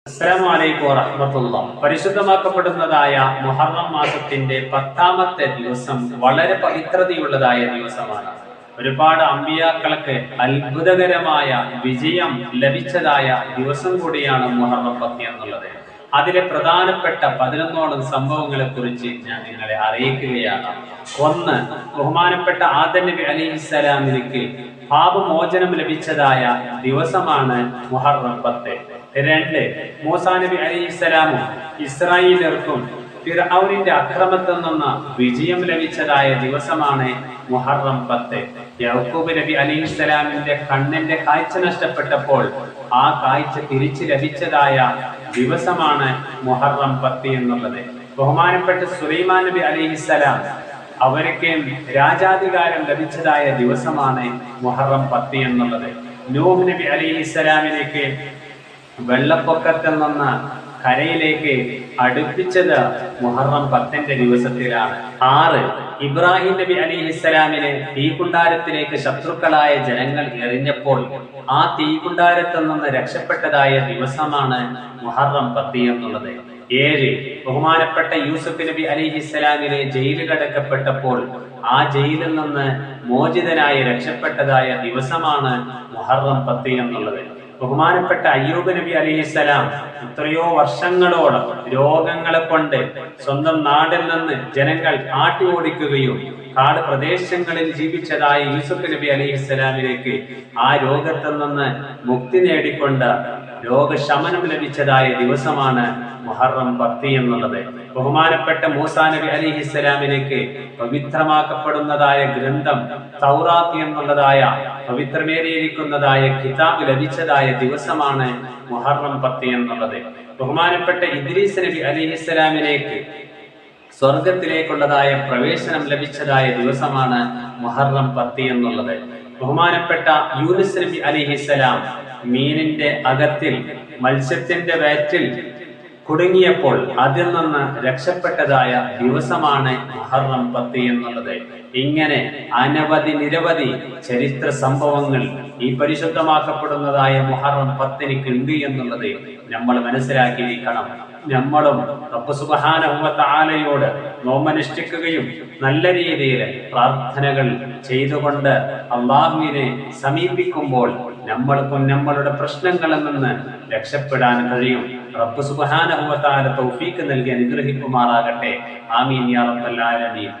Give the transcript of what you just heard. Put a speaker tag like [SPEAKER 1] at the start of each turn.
[SPEAKER 1] അസ്സലാമു അലൈക്കും വറഹ്മത്തുള്ളാഹി. പരിശുദ്ധമാക്കപ്പെടുന്നതായ മുഹറം മാസത്തിന്റെ 10-ാമത്തെ ദിവസം വളരെ പവിത്രതയുള്ളതായ ദിവസമാണ്. ഒരുപാട് അമ്പിയാക്കൾക്ക് അത്ഭുതകരമായ വിജയം ലഭിച്ചതായ ദിവസം കൂടിയാണ് മുഹറം 10 എന്നുള്ളത്. അതിലെ പ്രധാനപ്പെട്ട 11ഓളം സംഭവങ്ങളെ കുറിച്ച് ഞാൻ നിങ്ങളെ അറിയിക്കുകയാണ്. ഒന്ന്, ബഹുമാനപ്പെട്ട ആദം നബി അലൈഹിസ്സലാമിലേക്ക് പാപമോചനം ലഭിച്ചതായ ദിവസമാണ് മുഹറം 10. 2, മൂസാ നബി അലൈഹിസ്സലാമും ഇസ്രായേലർക്കും ഫിർഔനിന്റെ അക്രമത്തിൽ നിന്ന് വിജയം ലഭിച്ചതായ ദിവസമാണ് മുഹറം 10. യാക്കൂബ് നബി അലൈഹിസ്സലാമിന്റെ കണ്ണിന്റെ കാഴ്ച നഷ്ടപ്പെട്ടപ്പോൾ ആ കാഴ്ച തിരിച്ചു ലഭിച്ചതായ ദിവസമാണ് മുഹറം 10 എന്നുള്ളത്. ബഹുമാനപ്പെട്ട സുലൈമാൻ നബി അലൈഹിസ്സലാം അവർക്ക് രാജാധികാരം ലഭിച്ചതായ ദിവസമാണ് മുഹറം 10 എന്നുള്ളത്. നൂഹ് നബി അലൈഹിസ്സലാമിലേക്ക് വെള്ളപ്പൊക്കത്തിൽ നിന്ന് കരയിലേക്ക് അടുപ്പിച്ചത് മുഹറം 10ന്റെ ദിവസത്തിലാണ്. 6, ഇബ്രാഹിം നബി അലിഹിസ്സലാമിനെ തീകുണ്ടാരത്തിലേക്ക് ശത്രുക്കളായ ജനങ്ങൾ എറിഞ്ഞപ്പോൾ ആ തീകുണ്ടാരത്തിൽ നിന്ന് രക്ഷപ്പെട്ടതായ ദിവസമാണ് മുഹറം 10 എന്നുള്ളത്. 7, ബഹുമാനപ്പെട്ട യൂസുഫ് നബി അലിഹിസ്സലാമിനെ ജയിലിൽ അടക്കപ്പെട്ടപ്പോൾ ആ ജയിലിൽ നിന്ന് മോചിതനായി രക്ഷപ്പെട്ടതായ ദിവസമാണ് മുഹറം 10 എന്നുള്ളത്. ബഹുമാനപ്പെട്ട അയ്യൂബ് നബി അലൈഹിസ്സലാം എത്രയോ വർഷങ്ങളോളം രോഗങ്ങളെ കൊണ്ട് സ്വന്തം നാടിൽ നിന്ന് ജനങ്ങൾ ആട്ടി ഓടിക്കുകയും കാട് പ്രദേശങ്ങളിൽ ജീവിച്ചതായ യൂസുഫ് നബി അലൈഹിസ്സലാമിലേക്ക് ആ രോഗത്തിൽ നിന്ന് മുക്തി നേടിക്കൊണ്ട് രോഗശമനം ലഭിച്ചതായ ദിവസമാണ് മുഹറം 10 എന്നുള്ളത്. ബഹുമാനപ്പെട്ട മൂസാ നബി അലൈഹിസ്സലാമിലേക്ക് പവിത്രമാക്കപ്പെടുന്നതായ ഗ്രന്ഥം തൗറാത്ത് എന്നുള്ളതായ പവിത്രമേറിയിരിക്കുന്നതായ കിതാബ് ലഭിച്ചതായ ദിവസമാണ് മുഹറം 10 എന്നുള്ളത്. ബഹുമാനപ്പെട്ട ഇദ്രീസ് നബി അലൈഹിസ്സലാമിലേക്ക് സ്വർഗത്തിലേക്കുള്ളതായ പ്രവേശനം ലഭിച്ചതായ ദിവസമാണ് മുഹറം 10 എന്നുള്ളത്. ബഹുമാനപ്പെട്ട യൂനുസ് നബി അലൈഹിസ്സലാം മീനിന്റെ അകത്തിൽ മത്സ്യത്തിന്റെ വയറ്റിൽ കുടുങ്ങിയപ്പോൾ അതിൽ നിന്ന് രക്ഷപ്പെട്ടതായ ദിവസമാണ് മുഹറം 10 എന്നുള്ളത്. ഇങ്ങനെ നിരവധി ചരിത്ര സംഭവങ്ങൾ ഈ പരിശുദ്ധമാക്കപ്പെടുന്നതായ മുഹറം 10 ഉണ്ട് എന്നുള്ളത് നമ്മൾ മനസ്സിലാക്കിയിരിക്കണം. നമ്മളും റബ്ബ് സുബ്ഹാനഹു വ തആലയോട് നോമ്പനുഷ്ഠിക്കുകയും നല്ല രീതിയിൽ പ്രാർത്ഥനകൾ ചെയ്തുകൊണ്ട് അള്ളാഹുവിനെ സമീപിക്കുമ്പോൾ നമ്മൾക്കും നമ്മളുടെ പ്രശ്നങ്ങളിൽ നിന്ന് രക്ഷപ്പെടാൻ കഴിയും. റബ്ബ് സുബ്ഹാനഹു വ തആല തൗഫീഖ് നൽകി അനുഗ്രഹിക്കുമാറാകട്ടെ. ആമീൻ യാ റബ്ബൽ ആലമീൻ.